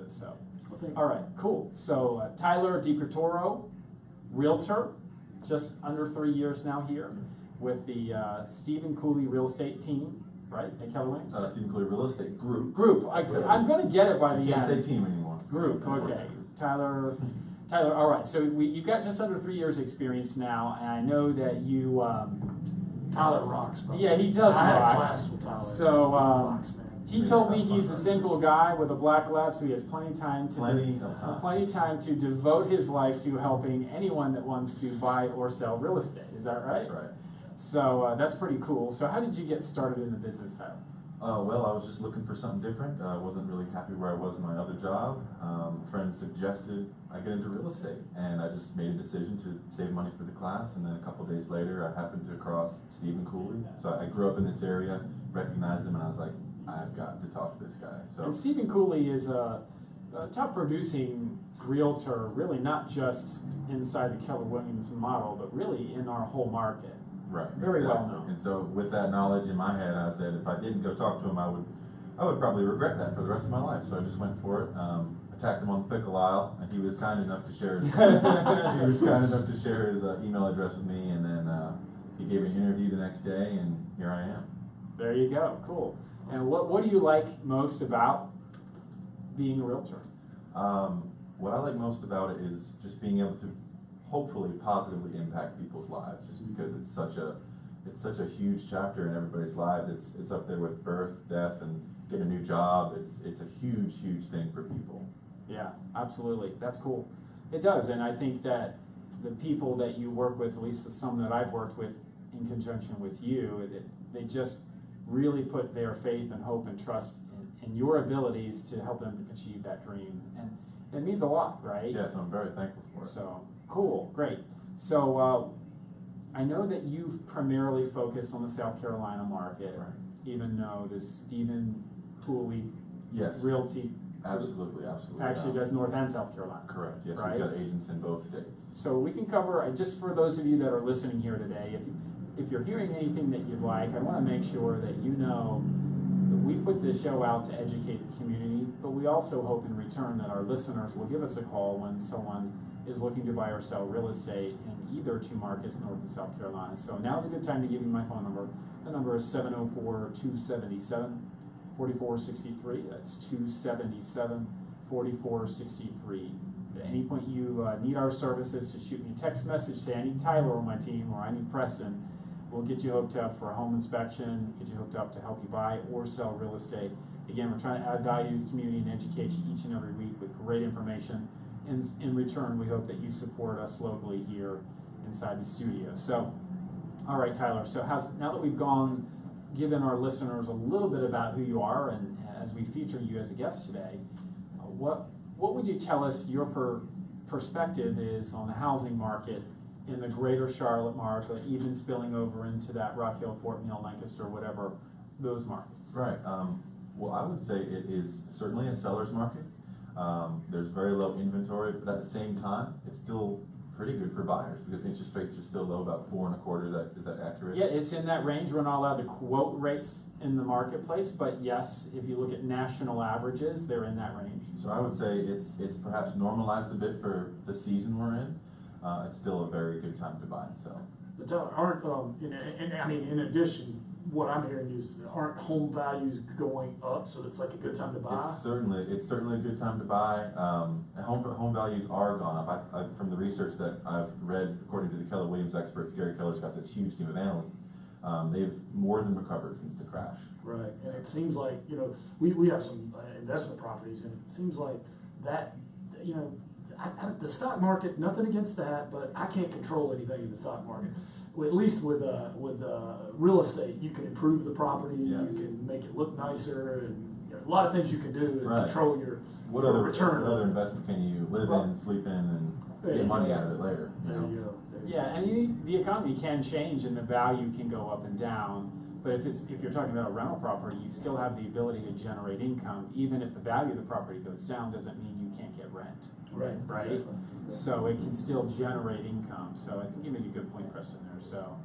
it. So, Well, all right, cool. So Tyler Dipretoro, realtor, just under 3 years now here with the Stephen Coley real estate team, right, at Keller Williams? Stephen Coley Real Estate Group. I'm going to get it by the end. You can't say team anymore. Group, okay. Tyler, all right. So you've got just under 3 years experience now, and I know that you... Tyler rocks, bro. Yeah, he does I had rock. a class with Tyler. So Rocks, man. he told me he's a single guy with a black lab, so he has plenty of time to devote his life to helping anyone that wants to buy or sell real estate. Is that right? That's right. So that's pretty cool. So how did you get started in the business, Tyler? Well, I was just looking for something different. I wasn't really happy where I was in my other job. A friend suggested I get into real estate, and I just made a decision to save money for the class, and then a couple of days later I happened to cross Stephen Coley. So I grew up in this area, recognized him, and I was like, I've got to talk to this guy. So, and Stephen Coley is a top producing realtor, really not just inside the Keller Williams model, but really in our whole market. Right. Very exactly. well known. And so with that knowledge in my head, I said if I didn't go talk to him, I would probably regret that for the rest of my life. So I just went for it. Attacked him on the pickle aisle, and he was kind enough to share his, email address with me, and then he gave an interview the next day, and here I am. There you go. Cool. And what do you like most about being a realtor? What I like most about it is just being able to hopefully positively impact people's lives, just because it's such a huge chapter in everybody's lives. It's up there with birth, death, and getting a new job. It's a huge thing for people. Yeah, absolutely. That's cool. It does, and I think that the people that you work with, at least some that I've worked with in conjunction with you, they just really put their faith and hope and trust in your abilities to help them achieve that dream. And it means a lot, right? Yes, I'm very thankful for it. So, cool, great. So, I know that you've primarily focused on the South Carolina market, right, even though the Stephen Coley yes, Realty absolutely actually does North and South Carolina. Correct, yes, right? We've got agents in both states. So we can cover, just for those of you that are listening here today, if you're hearing anything that you'd like, I want to make sure that you know that we put this show out to educate the community, but we also hope in return that our listeners will give us a call when someone is looking to buy or sell real estate in either two markets, North and South Carolina. So now's a good time to give you my phone number. The number is 704-277-4463. That's 277-4463. At any point you need our services, just shoot me a text message, say I need Tyler on my team or I need Preston. We'll get you hooked up for a home inspection, get you hooked up to help you buy or sell real estate. Again, we're trying to add value to the community and educate you each and every week with great information. In return, we hope that you support us locally here inside the studio. So, all right, Tyler, so now that we've given our listeners a little bit about who you are, and as we feature you as a guest today, what would you tell us your perspective is on the housing market in the greater Charlotte market, even spilling over into that Rock Hill, Fort Mill, Lancaster, whatever, those markets? Right. Well, I would say it is certainly a seller's market. There's very low inventory, but at the same time, it's still pretty good for buyers because interest rates are still low, about 4.25%. Is that accurate? Yeah, it's in that range. We're not allowed to quote rates in the marketplace, but yes, if you look at national averages, they're in that range. So I would say it's perhaps normalized a bit for the season we're in. It's still a very good time to buy and sell. But aren't in addition, what I'm hearing is aren't home values going up, so it's like a good time to buy? It's certainly a good time to buy. Home values are gone up. From the research that I've read, according to the Keller Williams experts, Gary Keller's got this huge team of analysts. They've more than recovered since the crash. Right, and it seems like we have some investment properties, and it seems like that the stock market. Nothing against that, but I can't control anything in the stock market. At least with real estate, you can improve the property, yes, you can make it look nicer, and a lot of things you can do to control your return. What other investment can you live in, sleep in, and get money out of it later? There you go. Yeah, and the economy can change and the value can go up and down. But if you're talking about a rental property, you still have the ability to generate income. Even if the value of the property goes down, doesn't mean you can't get rent. Right. Exactly. So it can still generate income. So I think you make a good point, Preston, there. So